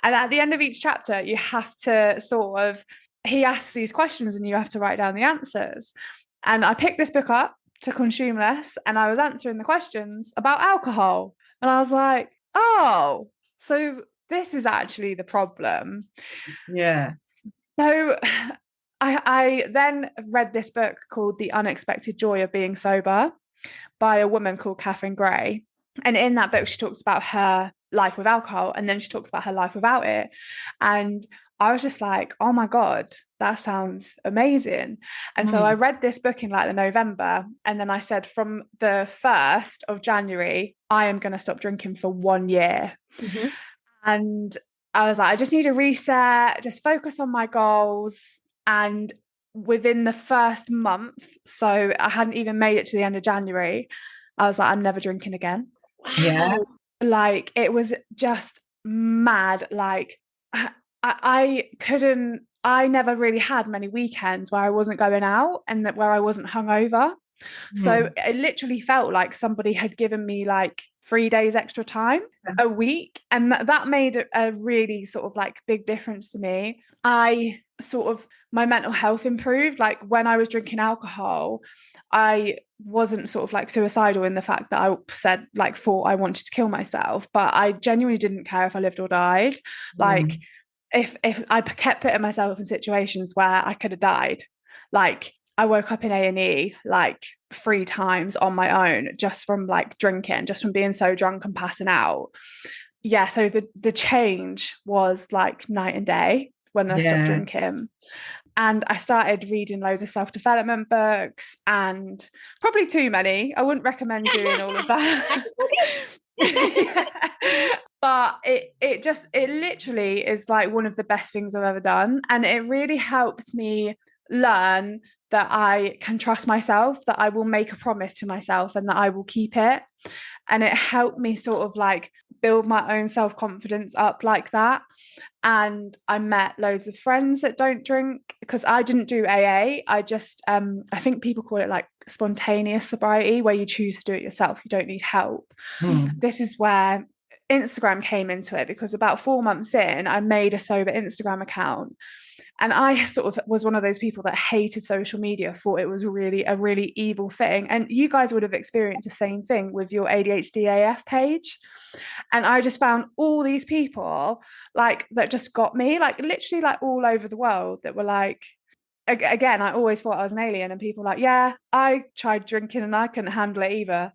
And at the end of each chapter, you have to he asks these questions and you have to write down the answers. And I picked this book up to consume less, and I was answering the questions about alcohol. And I was like, oh, so this is actually the problem. Yeah. So I then read this book called The Unexpected Joy of Being Sober by a woman called Catherine Gray. And in that book, she talks about her life with alcohol, and then she talks about her life without it. And I was just like, oh my God, that sounds amazing. And so I read this book in like the November. And then I said, from the 1st of January, I am going to stop drinking for 1 year. And I was like, I just need a reset, just focus on my goals. And within the first month, so I hadn't even made it to the end of January, I was like, I'm never drinking again. Yeah. Like, it was just mad. Like, I never really had many weekends where I wasn't going out and where I wasn't hungover. So it literally felt like somebody had given me like 3 days extra time a week. And that made a really sort of like big difference to me. My mental health improved. Like, when I was drinking alcohol, I wasn't sort of like suicidal in the fact that I thought I wanted to kill myself, but I genuinely didn't care if I lived or died. Like, if I kept putting myself in situations where I could have died, like I woke up in A&E like 3 times on my own just from like drinking, just from being so drunk and passing out. Yeah, so the change was like night and day when I stopped drinking. And I started reading loads of self-development books, and probably too many. I wouldn't recommend doing all of that. But it literally is like one of the best things I've ever done. And it really helped me learn that I can trust myself, that I will make a promise to myself and that I will keep it. And it helped me sort of like build my own self-confidence up like that. And I met loads of friends that don't drink, because I didn't do AA. I just I think people call it like spontaneous sobriety, where you choose to do it yourself, you don't need help. This is where Instagram came into it, because about 4 months in, I made a sober Instagram account. And I sort of was one of those people that hated social media, thought it was a really evil thing. And you guys would have experienced the same thing with your ADHD AF page. And I just found all these people like that just got me, like literally like all over the world, that were like, again, I always thought I was an alien, and people like, yeah, I tried drinking and I couldn't handle it either.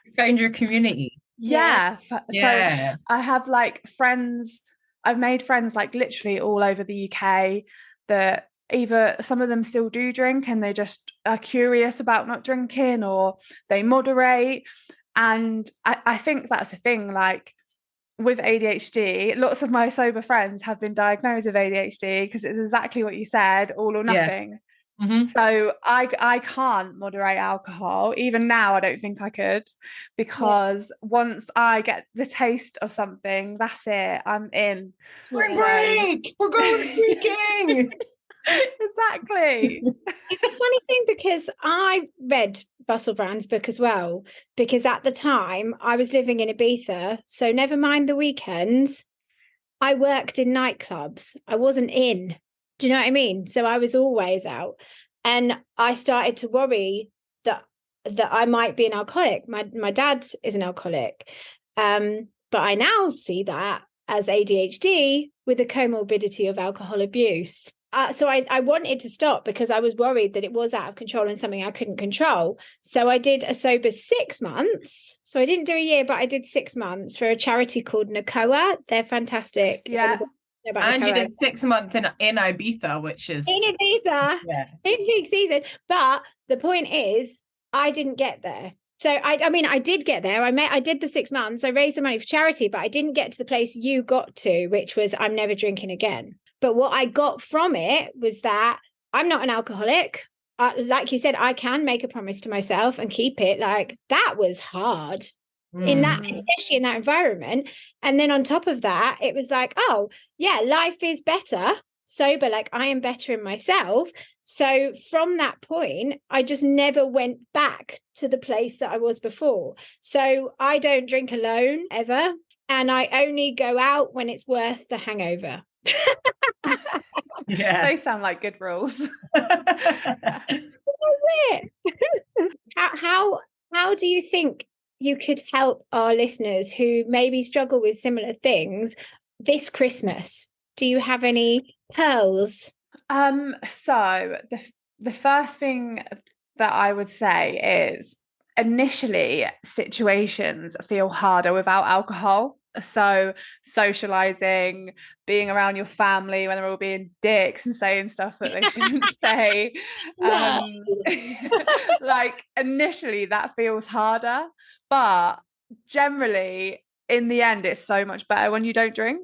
You found your community. Yeah. Yeah. So I have like friends, I've made friends like literally all over the UK that either some of them still do drink and they just are curious about not drinking, or they moderate. And I think that's a thing, like with ADHD, lots of my sober friends have been diagnosed with ADHD because it's exactly what you said, all or nothing. Mm-hmm. So I can't moderate alcohol. Even now, I don't think I could, because once I get the taste of something, that's it. I'm in. Spring break! We're going streaking! Exactly. It's a funny thing because I read Russell Brand's book as well, because at the time I was living in Ibiza, so never mind the weekends, I worked in nightclubs. I wasn't in. Do you know what I mean? So I was always out, and I started to worry that I might be an alcoholic. My dad is an alcoholic, but I now see that as ADHD with a comorbidity of alcohol abuse. So I wanted to stop because I was worried that it was out of control and something I couldn't control. So I did a sober 6 months. So I didn't do a year, but I did 6 months for a charity called NACOA. They're fantastic. Yeah. And you did 6 months in Ibiza, which is... In Ibiza. Yeah. In peak season. But the point is, I didn't get there. So I mean, I did get there. I did the 6 months. I raised the money for charity, but I didn't get to the place you got to, which was I'm never drinking again. But what I got from it was that I'm not an alcoholic. Like you said, I can make a promise to myself and keep it. Like, that was hard in that, especially in that environment. And then on top of that, it was like, oh yeah, life is better sober. Like, I am better in myself. So from that point, I just never went back to the place that I was before. So I don't drink alone ever. And I only go out when it's worth the hangover. Yeah, they sound like good rules. That's it. How do you think you could help our listeners who maybe struggle with similar things this Christmas? Do you have any pearls? So the first thing that I would say is, initially situations feel harder without alcohol. So socializing, being around your family when they're all being dicks and saying stuff that they shouldn't say, like initially that feels harder, but generally in the end it's so much better when you don't drink,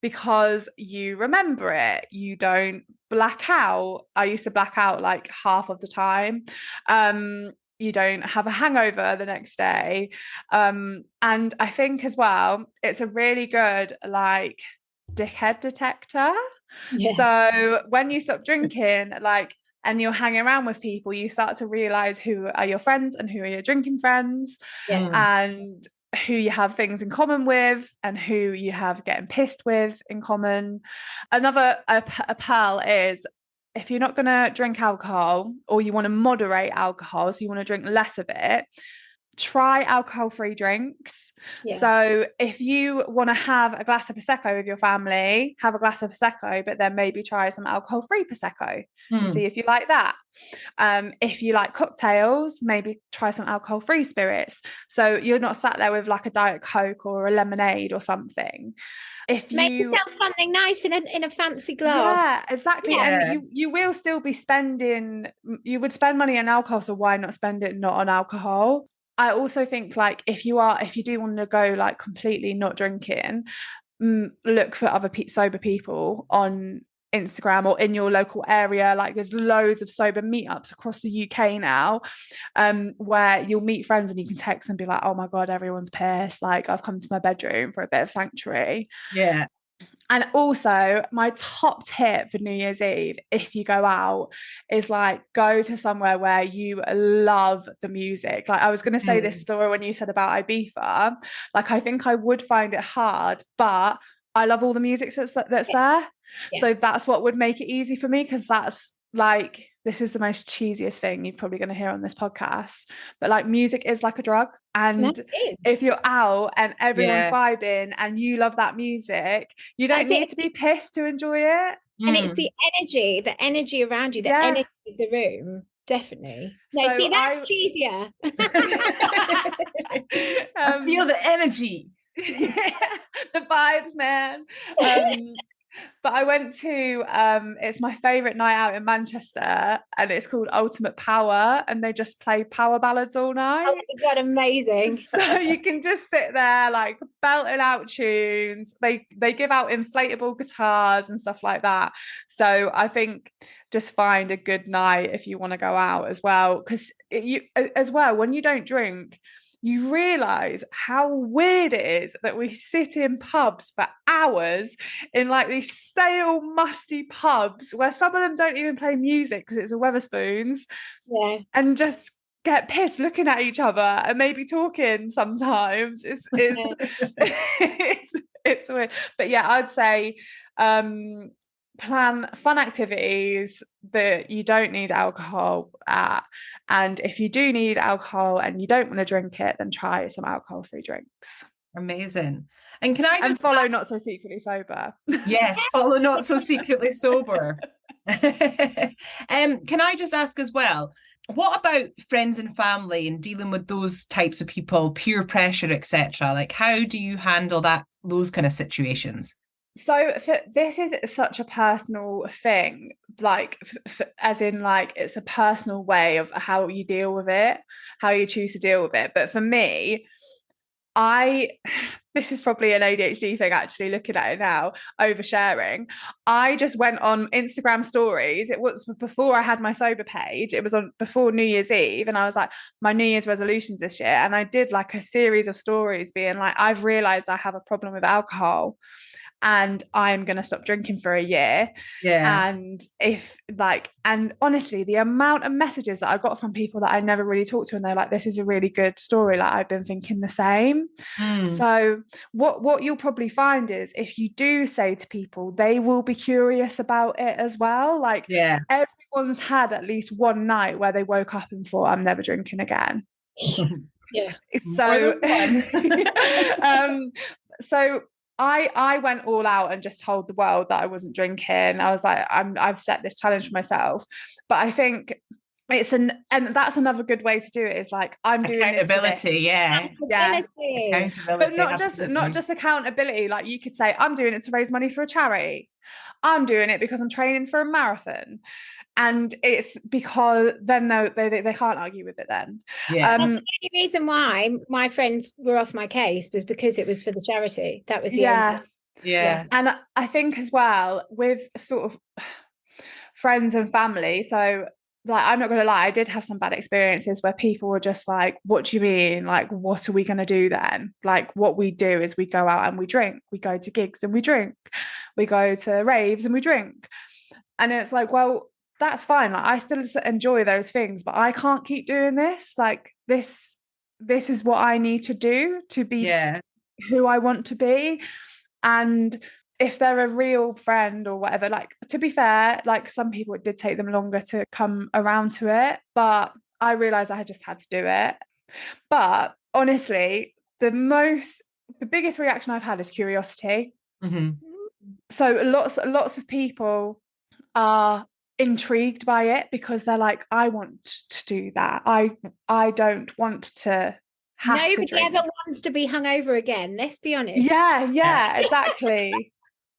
because you remember it, you don't black out. I used to black out like half of the time. You don't have a hangover the next day. And I think as well, it's a really good like dickhead detector. Yeah. So when you stop drinking, like, and you're hanging around with people, you start to realize who are your friends and who are your drinking friends, and who you have things in common with and who you have getting pissed with in common. Another a pearl is, if you're not going to drink alcohol, or you want to moderate alcohol, so you want to drink less of it, try alcohol-free drinks. Yeah. So if you want to have a glass of Prosecco with your family, have a glass of Prosecco, but then maybe try some alcohol-free Prosecco and see if you like that. If you like cocktails, maybe try some alcohol-free spirits. So you're not sat there with like a Diet Coke or a lemonade or something. If make yourself something nice in a fancy glass. Yeah, exactly. Yeah. And you will still be spending, you would spend money on alcohol, so why not spend it not on alcohol? I also think like if you do want to go like completely not drinking, look for other sober people on Instagram or in your local area. Like, there's loads of sober meetups across the UK now, where you'll meet friends and you can text and be like, oh my god, everyone's pissed, like I've come to my bedroom for a bit of sanctuary. Yeah. And also, my top tip for New Year's Eve, if you go out, is like go to somewhere where you love the music. Like, I was going to say this story when you said about Ibiza. Like, I think I would find it hard, but I love all the music that's there. Yeah. So that's what would make it easy for me, because that's like, this is the most cheesiest thing you're probably going to hear on this podcast, but like, music is like a drug. And if you're out and everyone's vibing and you love that music, you don't need to be pissed to enjoy it. And it's the energy around you, the energy of the room. definitely. No, So see, that's cheesier. I feel the energy. The vibes, man. But I went to it's my favourite night out in Manchester, and it's called Ultimate Power, and they just play power ballads all night. Oh my God, amazing. So you can just sit there like belting out tunes. They give out inflatable guitars and stuff like that. So I think just find a good night if you want to go out as well, because you as well, when you don't drink, you realize how weird it is that we sit in pubs for hours, in like these stale, musty pubs where some of them don't even play music because it's a Wetherspoons, and just get pissed looking at each other and maybe talking sometimes. It's it's weird. But yeah, I'd say plan fun activities that you don't need alcohol at, and if you do need alcohol and you don't want to drink it, then try some alcohol-free drinks. Amazing. And can I just follow Not So Secretly Sober? Yes, follow Not So Secretly Sober. Can I just ask as well, what about friends and family and dealing with those types of people, peer pressure, etc.? Like, how do you handle those kind of situations? So this is such a personal thing, like as in like it's a personal way of how you deal with it, how you choose to deal with it. But for me, this is probably an ADHD thing, actually, looking at it now, oversharing. I just went on Instagram stories. It was before I had my sober page. It was on before New Year's Eve. And I was like, my New Year's resolutions this year. And I did like a series of stories being like, I've realized I have a problem with alcohol, and I'm going to stop drinking for a year. Yeah. And and honestly, the amount of messages that I got from people that I never really talked to, and they're like, this is a really good story. Like, I've been thinking the same. So what you'll probably find is if you do say to people, they will be curious about it as well. Like, everyone's had at least one night where they woke up and thought, I'm never drinking again. Yeah. So, so I went all out and just told the world that I wasn't drinking. I was like, I've set this challenge for myself. But I think and that's another good way to do it, is like, I'm doing accountability. Accountability. But not just accountability. Like, you could say, I'm doing it to raise money for a charity. I'm doing it because I'm training for a marathon. And it's because then they can't argue with it then. That's the only reason why my friends were off my case, was because it was for the charity. That was the only. And I think as well with sort of friends and family, so like, I'm not gonna lie, I did have some bad experiences where people were just like, what do you mean? Like, what are we gonna do then? Like, what we do is we go out and we drink, we go to gigs and we drink, we go to raves and we drink. And it's like, well, that's fine. Like, I still enjoy those things, but I can't keep doing this. Like, this is what I need to do to be who I want to be. And if they're a real friend or whatever, like, to be fair, like, some people, it did take them longer to come around to it, but I realized I just had to do it. But honestly, the biggest reaction I've had is curiosity. So lots of people are intrigued by it because they're like, I want to do that. I don't want to have Nobody to drink. ever wants to be hungover again, let's be honest. Yeah, exactly.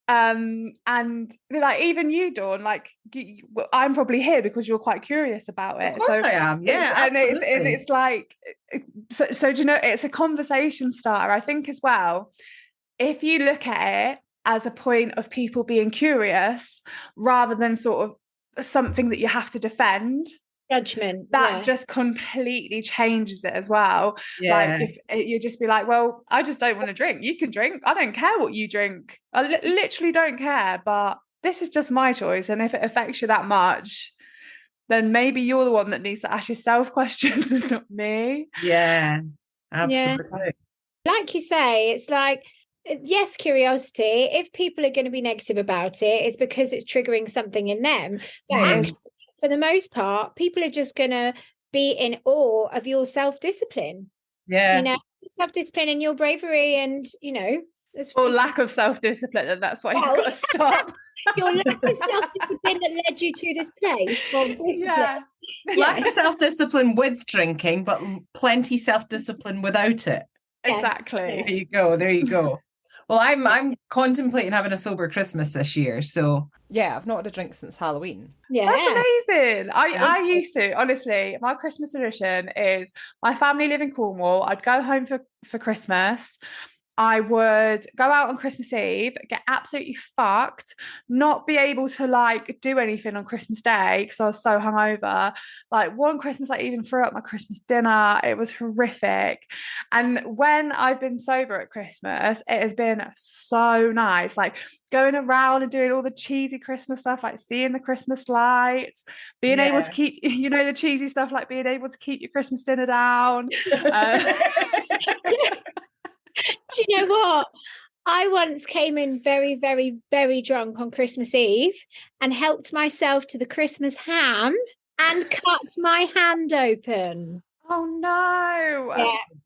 And like, even you, Dawn, like, I'm probably here because you're quite curious about it. Of course I am. Absolutely. And it's like, so do you know, it's a conversation starter, I think, as well. If you look at it as a point of people being curious rather than sort of something that you have to defend, judgment, that just completely changes it as well. Like, if you just be like, well, I just don't want to drink, you can drink, I don't care what you drink, I literally don't care, but this is just my choice, and if it affects you that much, then maybe you're the one that needs to ask yourself questions and not me. Absolutely. Like you say, it's like, yes, curiosity. If people are going to be negative about it, it's because it's triggering something in them. But actually, for the most part, people are just going to be in awe of your self-discipline. You know, self-discipline and your bravery, and, you know, Or lack of self-discipline, and that's why you've got to stop. Your lack of self-discipline that led you to this place. Yeah. Lack of self-discipline with drinking, but plenty self-discipline without it. Exactly. There you go. Well, I'm contemplating having a sober Christmas this year, so yeah, I've not had a drink since Halloween. Yeah, that's amazing. I used to, honestly, my Christmas tradition is my family live in Cornwall. I'd go home for Christmas. I would go out on Christmas Eve, get absolutely fucked, not be able to like do anything on Christmas Day because I was so hungover. Like one Christmas, I even threw up my Christmas dinner. It was horrific. And when I've been sober at Christmas, it has been so nice. Like going around and doing all the cheesy Christmas stuff, like seeing the Christmas lights, being able to keep, the cheesy stuff, like being able to keep your Christmas dinner down. Do you know what? I once came in very, very, very drunk on Christmas Eve and helped myself to the Christmas ham and cut my hand open. Oh no.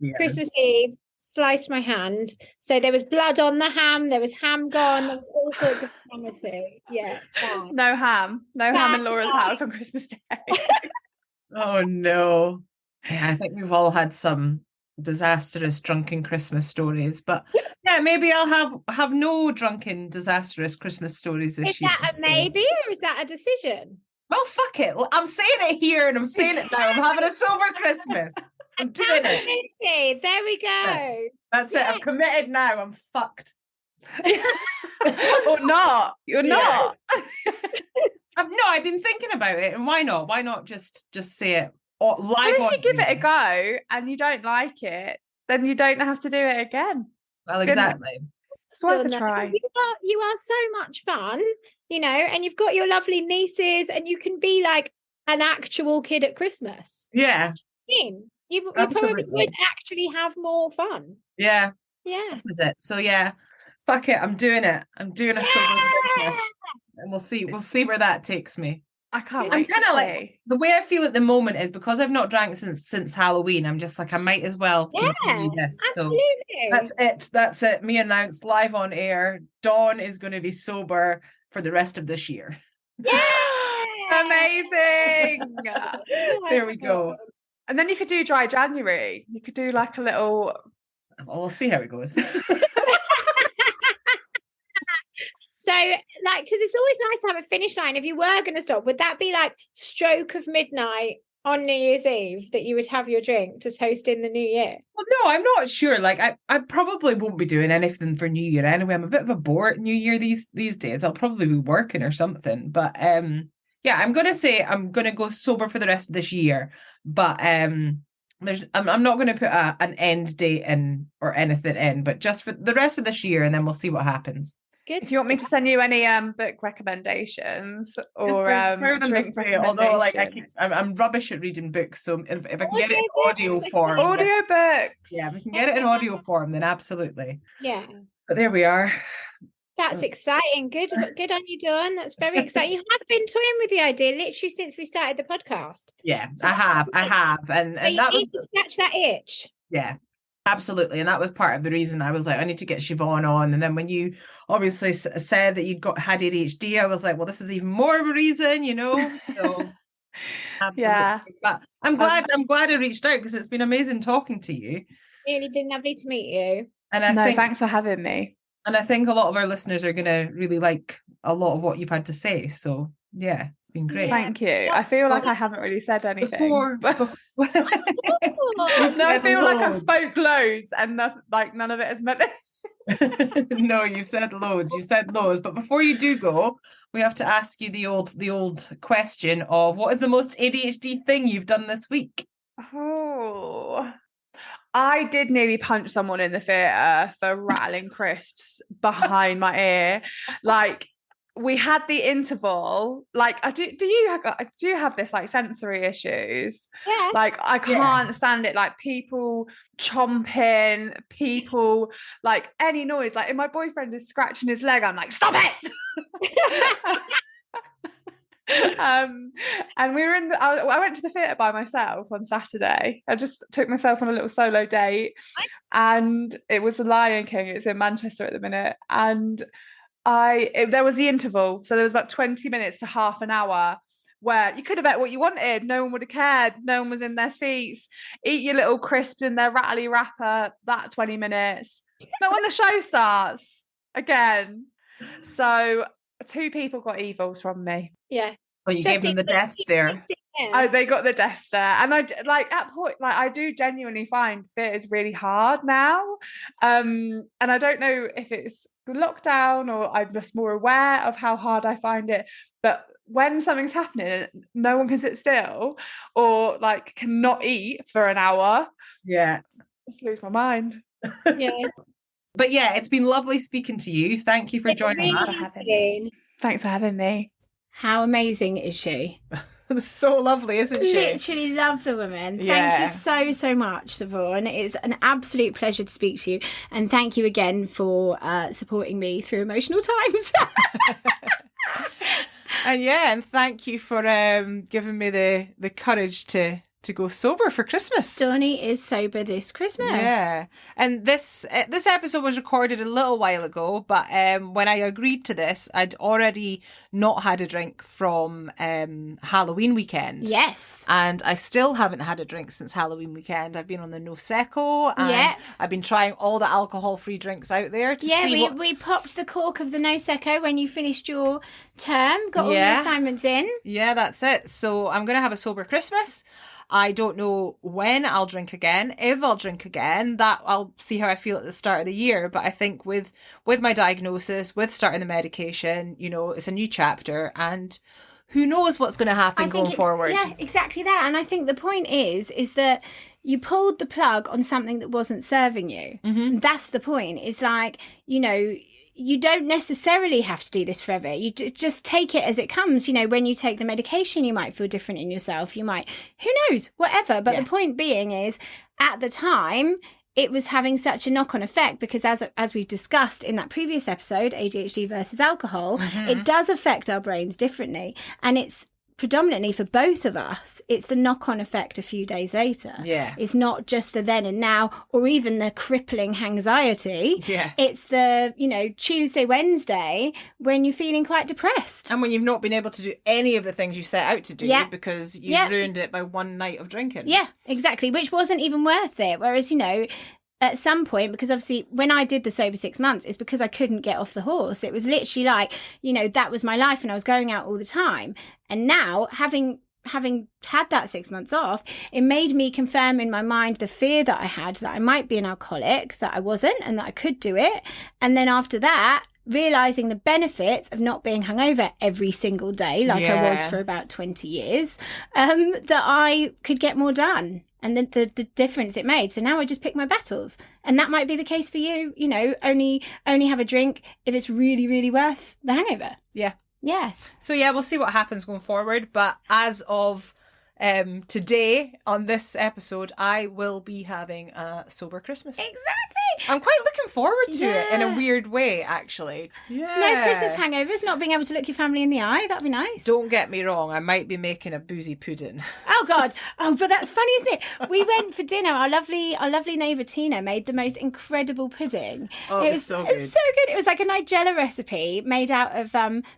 Yeah. Christmas Eve, sliced my hand. So there was blood on the ham, there was ham gone, there was all sorts of calamity. Yeah. Bad. No ham in Laura's house on Christmas Day. Oh no. Yeah, I think we've all had some disastrous drunken Christmas stories, but yeah, maybe I'll have no drunken disastrous Christmas stories this year. Is that a maybe or is that a decision? Well, fuck it. I'm saying it here and I'm saying it now. I'm having a sober Christmas. I'm doing it. There we go. That's it. I'm committed now. I'm fucked. Or not. You're not. No, I've been thinking about it, and why not? Why not just say it live? Well, if you give it a go and you don't like it, then you don't have to do it again. Well, exactly. It's worth a try. You are so much fun, and you've got your lovely nieces, and you can be like an actual kid at Christmas. Yeah. You probably would actually have more fun. Yeah. Yeah. This is it. So yeah, fuck it. I'm doing it. I'm doing a sober Christmas, and we'll see where that takes me. I can't wait. I'm kind of like, the way I feel at the moment is because I've not drank since Halloween. I'm just like, I might as well continue this. Absolutely. So that's it. Me announced live on air. Dawn is going to be sober for the rest of this year. Yeah. Amazing. There we go. And then you could do dry January. You could do like a little. Well, we'll see how it goes. So, like, because it's always nice to have a finish line. If you were going to stop, would that be like stroke of midnight on New Year's Eve that you would have your drink to toast in the new year? Well, no, I'm not sure. Like, I probably won't be doing anything for New Year anyway. I'm a bit of a bore at New Year these days. I'll probably be working or something. But yeah, I'm gonna say I'm gonna go sober for the rest of this year. But I'm not going to put an end date in or anything in, but just for the rest of this year, and then we'll see what happens. Good. If you want me to send you any book recommendations or drink recommendations. Although like I'm rubbish at reading books, so if I can get it in audio form, audio books. Yeah, if we can get it in audio form, then absolutely. Yeah. But there we are. That's exciting. Good on you, Dawn. That's very exciting. You have been toying with the idea literally since we started the podcast. Yeah, so I have, and you need to scratch that itch. Yeah. Absolutely. And that was part of the reason I was like, I need to get Siobhan on. And then when you obviously said that you'd had ADHD, I was like, well, this is even more of a reason, So yeah. But I'm glad I reached out because it's been amazing talking to you. Really been lovely to meet you. And thanks for having me. And I think a lot of our listeners are going to really like a lot of what you've had to say. So yeah. Been great. Thank you. I feel like I haven't really said anything. No, I feel like I've spoke loads and none of it has meant it. No, you said loads. But before you do go, we have to ask you the old question of what is the most ADHD thing you've done this week? Oh, I did nearly punch someone in the theatre for rattling crisps behind my ear. Like, we had the interval. Like, do you have this like sensory issues? Yeah. Like, I can't stand it. Like, people chomping, people like any noise. Like, if my boyfriend is scratching his leg, I'm like, stop it. And we were I went to the theatre by myself on Saturday. I just took myself on a little solo date. Nice. And it was The Lion King. It's in Manchester at the minute. And there was the interval. So there was about 20 minutes to half an hour where you could have ate what you wanted. No one would have cared. No one was in their seats. Eat your little crisps in their rattly wrapper, that 20 minutes. So when the show starts again. So 2 people got evils from me. Yeah. Well, you gave them the death stare. Oh, they got the death stare. And I do genuinely find fit is really hard now. And I don't know if it's the lockdown or I'm just more aware of how hard I find it. But when something's happening, no one can sit still or like cannot eat for an hour. Yeah. I just lose my mind. Yeah. But yeah, it's been lovely speaking to you. Thank you for joining us. Thanks for having me. How amazing is she? So lovely, isn't she? Literally love the woman. Yeah. Thank you so much, Siobhan. It's an absolute pleasure to speak to you. And thank you again for supporting me through emotional times. And thank you for giving me the courage to go sober for Christmas. Donnie is sober this Christmas. Yeah. And this episode was recorded a little while ago, but when I agreed to this, I'd already not had a drink from Halloween weekend. Yes. And I still haven't had a drink since Halloween weekend. I've been on the No Secco and I've been trying all the alcohol-free drinks out there to see we popped the cork of the No Secco when you finished your term, got all your assignments in. Yeah, that's it. So I'm going to have a sober Christmas. I don't know when I'll drink again, if I'll drink again. That I'll see how I feel at the start of the year. But I think with my diagnosis, with starting the medication, it's a new chapter, and who knows what's going to happen going forward. Yeah, exactly that. And I think the point is that you pulled the plug on something that wasn't serving you. Mm-hmm. That's the point. It's like, you don't necessarily have to do this forever. You just take it as it comes. When you take the medication, you might feel different in yourself. You might, who knows, whatever. But the point being is, at the time, it was having such a knock-on effect because as we've discussed in that previous episode, ADHD versus alcohol, it does affect our brains differently. And it's predominantly for both of us, it's the knock-on effect a few days later. Yeah. It's not just the then and now or even the crippling anxiety. Yeah. It's the, Tuesday, Wednesday when you're feeling quite depressed. And when you've not been able to do any of the things you set out to do because you ruined it by one night of drinking. Yeah, exactly. Which wasn't even worth it. Whereas, at some point, because obviously when I did the sober 6 months, it's because I couldn't get off the horse. It was literally like, that was my life and I was going out all the time. And now, having had that 6 months off, it made me confirm in my mind the fear that I had that I might be an alcoholic, that I wasn't, and that I could do it. And then after that, realising the benefits of not being hungover every single day, like I was for about 20 years, that I could get more done. And the difference it made. So now I just pick my battles. And that might be the case for you, only have a drink if it's really, really worth the hangover. Yeah. Yeah. So we'll see what happens going forward. But as of today on this episode, I will be having a sober Christmas. Exactly. I'm quite looking forward to it in a weird way, actually. Yeah. No Christmas hangovers, not being able to look your family in the eye. That'd be nice. Don't get me wrong. I might be making a boozy pudding. Oh, God. Oh, but that's funny, isn't it? We went for dinner. Our lovely neighbour Tina made the most incredible pudding. Oh, it was so good. It was so good. It was like a Nigella recipe made out of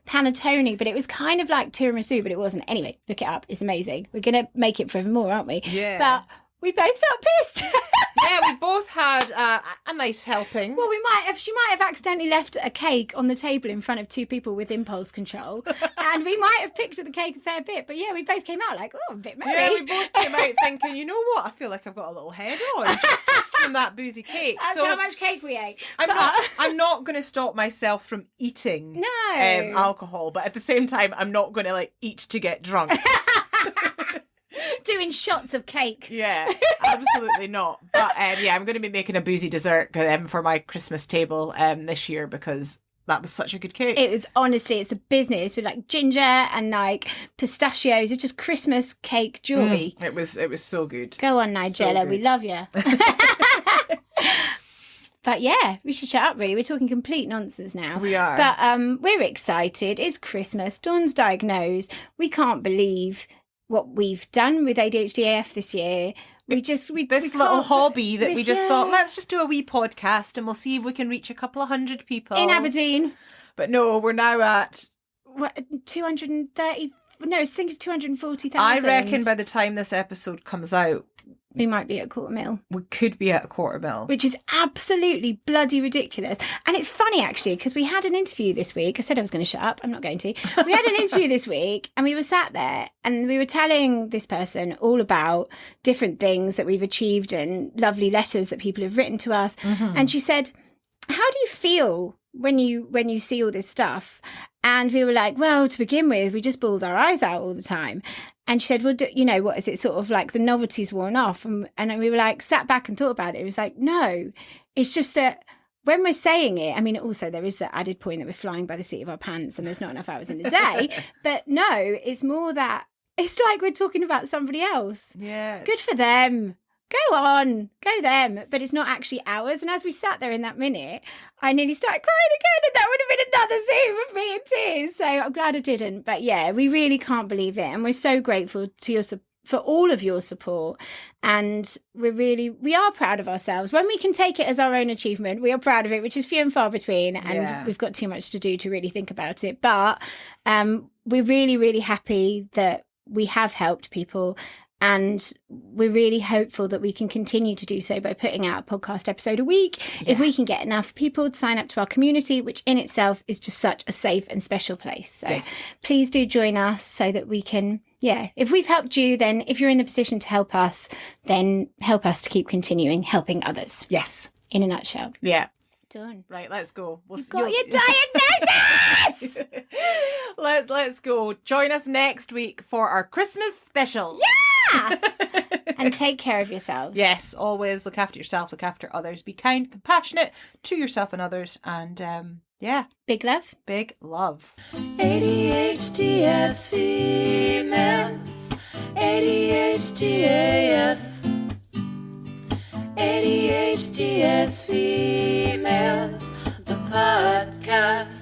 panettone, but it was kind of like tiramisu, but it wasn't. Anyway, look it up. It's amazing. We're going to make it forevermore, aren't we? Yeah. But we both felt pissed. Yeah, we both had a nice helping. Well, she might have accidentally left a cake on the table in front of 2 people with impulse control. And we might have picked at the cake a fair bit. But we both came out like, a bit merry. Yeah, we both came out thinking, you know what? I feel like I've got a little head on just from that boozy cake. That's how much cake we ate. I'm not going to stop myself from eating alcohol. But at the same time, I'm not going to eat to get drunk. Doing shots of cake. Yeah, absolutely not. But I'm going to be making a boozy dessert for my Christmas table this year because that was such a good cake. It was, honestly, it's a business with ginger and pistachios. It's just Christmas cake joy. It was so good. Go on, Nigella, we love you. But yeah, we should shut up, really. We're talking complete nonsense now. We are. But we're excited. It's Christmas. Dawn's diagnosed. We can't believe what we've done with ADHD AF this year. This little hobby that we just thought, let's just do a wee podcast and we'll see if we can reach a couple of hundred people. In Aberdeen. But no, we're now at... 230... No, I think it's 240,000. I reckon by the time this episode comes out, we might be at 250,000. We could be at 250,000. Which is absolutely bloody ridiculous. And it's funny, actually, because we had an interview this week. I said I was going to shut up. I'm not going to. We had an interview this week and we were sat there and we were telling this person all about different things that we've achieved and lovely letters that people have written to us. Mm-hmm. And she said, how do you feel when you see all this stuff? And we were like, well, to begin with, we just bawled our eyes out all the time. And she said, well, what is it, sort of like the novelty's worn off? And we were like, sat back and thought about it. It was like, no, it's just that when we're saying it, I mean, also there is the added point that we're flying by the seat of our pants and there's not enough hours in the day. But no, it's more that it's like we're talking about somebody else. Yeah. Good for them. Go on, go them. But it's not actually ours. And as we sat there in that minute, I nearly started crying again. And that would have been another Zoom of me in tears. So I'm glad I didn't. But yeah, we really can't believe it. And we're so grateful to for all of your support. And we are proud of ourselves. When we can take it as our own achievement, we are proud of it, which is few and far between. And we've got too much to do to really think about it. But we're really, really happy that we have helped people. And we're really hopeful that we can continue to do so by putting out a podcast episode a week. Yeah. If we can get enough people to sign up to our community, which in itself is just such a safe and special place. So please do join us so that we can, if we've helped you, then if you're in the position to help us, then help us to keep continuing helping others. Yes. In a nutshell. Yeah. Done. Right, let's go. You've got your diagnosis! Let's go. Join us next week for our Christmas special. Yeah! And take care of yourselves. Yes, always look after yourself, look after others. Be kind, compassionate to yourself and others. And big love. Big love. ADHD as females, ADHD AF. ADHD as females, the podcast.